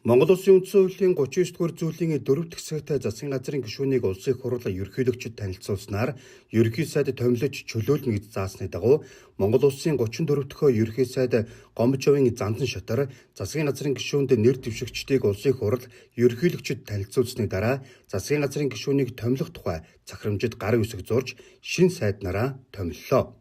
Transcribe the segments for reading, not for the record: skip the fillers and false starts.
Монгол Улсын үндсэн хуулийн 39-р зүйлийн 4 дахь хэсэгт засгийн газрын гишүүнийг улсын хурлын ерөнхийлөгчөд танилцуулснаар ерөнхий сайд томилж чөлөөлнө гэж заасны дагуу Монгол Улсын 34 дахь ерөнхий сайд Гомбочовын Зандан шатар засгийн газрын гишүүнд нэр дэвшигчдийг улсын хурал ерөнхийлөгчөд танилцуулсны дараа засгийн газрын гишүүнийг томилох тухай захирамжид гар үсэг зурж шинэ сайднараа томиллоо.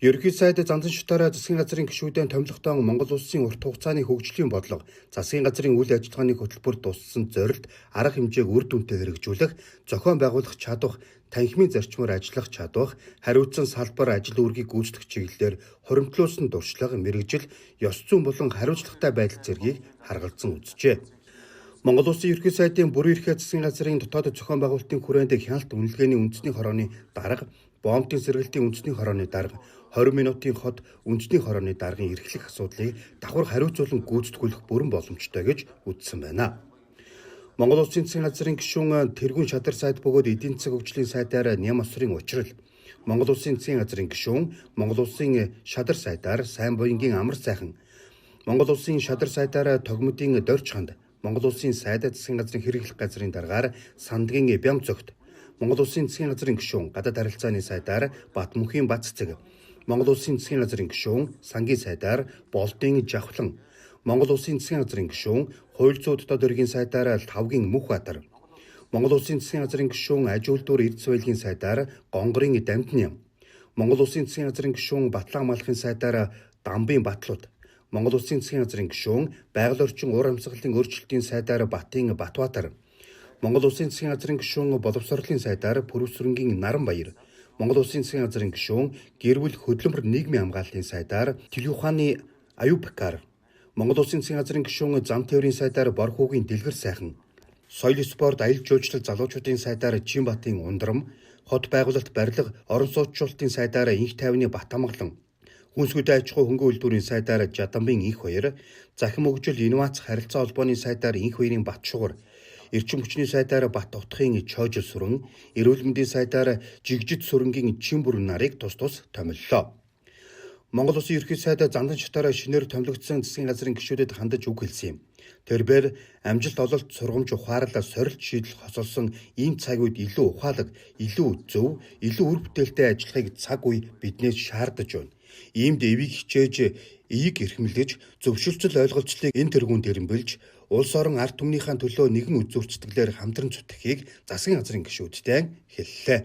Ерөнхий сайд Зандан шатаараа засгийн газрын гишүүдийн томилготой Монгол Улсын урт хугацааны хөгжлийн бодлого, засгийн газрын үйл ажиллагааны хөтөлбөрт туссан зорилт, арга хэмжээг үр дүнтэй хэрэгжүүлэх, зохион байгуулах чадвах, танхимын зарчмаар ажиллах чадвах, хариуцсан салбар ажил үүргийг гүйцэтгэх чиглэлээр хуримтлуулсан дуршлага, мэргэжил, ёс зүйн болон хариуцлагатай байдал зэргийг харгалзан үзжээ. Монгол Улсын ерөнхий сайдын бүрэн эрхээ засгийн газрын дотоод зохион байгуулалтын хүрээнд хяналт үнэлгээний үндэсний хорооны дарга, боомтын сэргэлтийн үндэсний хорооны дарга, 20 минутын хот үндэсний хорооны даргын эрхлэх асуудлыг давхар хариуцуулан гүйцэтгүүлэх бүрэн боломжтой гэж үзсэн байна. Монгол Улсын засгийн газрын гишүүн тэргүүн шадар сайд бөгөөд эдийн засаг хөгжлийн сайдаар Ням осрын учрал, Монгол Улсын засгийн газрын гишүүн Монгол Улсын шадар сайдаар сайн буянгийн амар сайхан, Монгол Улсын шадар сайдаар тогмодын дорж ханд, Монгол Улсын сайд засгийн газрын хэрэглэх газрын даргаар сандгийн бям цогт, Монгол Улсын засгийн газрын гишүүн гадаад харилцааны сайдаар Батмөнхийн Баццэг, Монгол Улсын засгийн газрын гишүүн сангийн сайдаар Болдын Жавхлан, Монгол Улсын засгийн газрын гишүүн хууль зүйн дотоод хэргийн сайдаар Тавгийн Мөнхбаатар, Монгол Улсын засгийн газрын гишүүн аж үйлдвэр эрдэс байлгийн сайдаар Гонгорын Дамтны, Монгол Улсын засгийн газрын гишүүн Батлан малахын сайдаар Дамбын Батлууд, Монгол Улсын засгийн газрын гишүүн байгаль орчин уур амьсгалын өөрчлөлтийн сайдаар Батын Батбаатар, Монгол Улсын засгийн газрын гишүүн боловсролын сайдаар Пүрэвсрэнгийн Наранбаяр, Монгол Улсын засгийн газрын гишүүн гэр бүл хөдөлмөр нийгмийн хамгааллын сайдаар Телюханы Аюбкар, Монгол Улсын засгийн газрын гишүүн зам тээврийн сайдаар Борхуугийн Дэлгэр сайхан, соёл спорт аялал жуулчлал залуучуудын сайдаар Чинбатын Ундрам, хот байгуулалт барилга орон сууцчлалтын сайдаар Инх тайвны Батамгалан, хүнсгүйтэй аж ахуй хөнгөн үйлдвэрийн сайдаар Жадамбын Инх баяр, захим хөгжил инновац харилцаа холбооны сайдаар Инх баярын Батшугар, эрчим хүчний сайдаар Бат утгын Чоожил сүрэн, эрүүл мэндийн сайдаар Жигжид сүрэнгийн Чин бүрэн нарыг тус томиллоо. Монгол Улсын ерөнхий сайд Зандан шатаараа шинээр томилогдсон засгийн газрын гишүүдэд хандаж үг хэлсэн юм. Тэрээр амжилт ололт сургамж ухаарлаа сорилт шийдэл хосолсон ийм цаг үед илүү ухаалаг, илүү зөв, илүү үр бүтээлтэй ажиллахыг цаг үе биднээс шаардаж байна. Иймд эвийг хичээж, эийг эрхэмлэж, зөвшөлтсөл ойлголцлыг энэ тэргүүнд эренбэлж, улс орон ард түмнийхээ төлөө нэгэн үзүүрцэтгэлээр хамтран зүтгэхийг засгийн газрын гишүүдтэй хэллээ.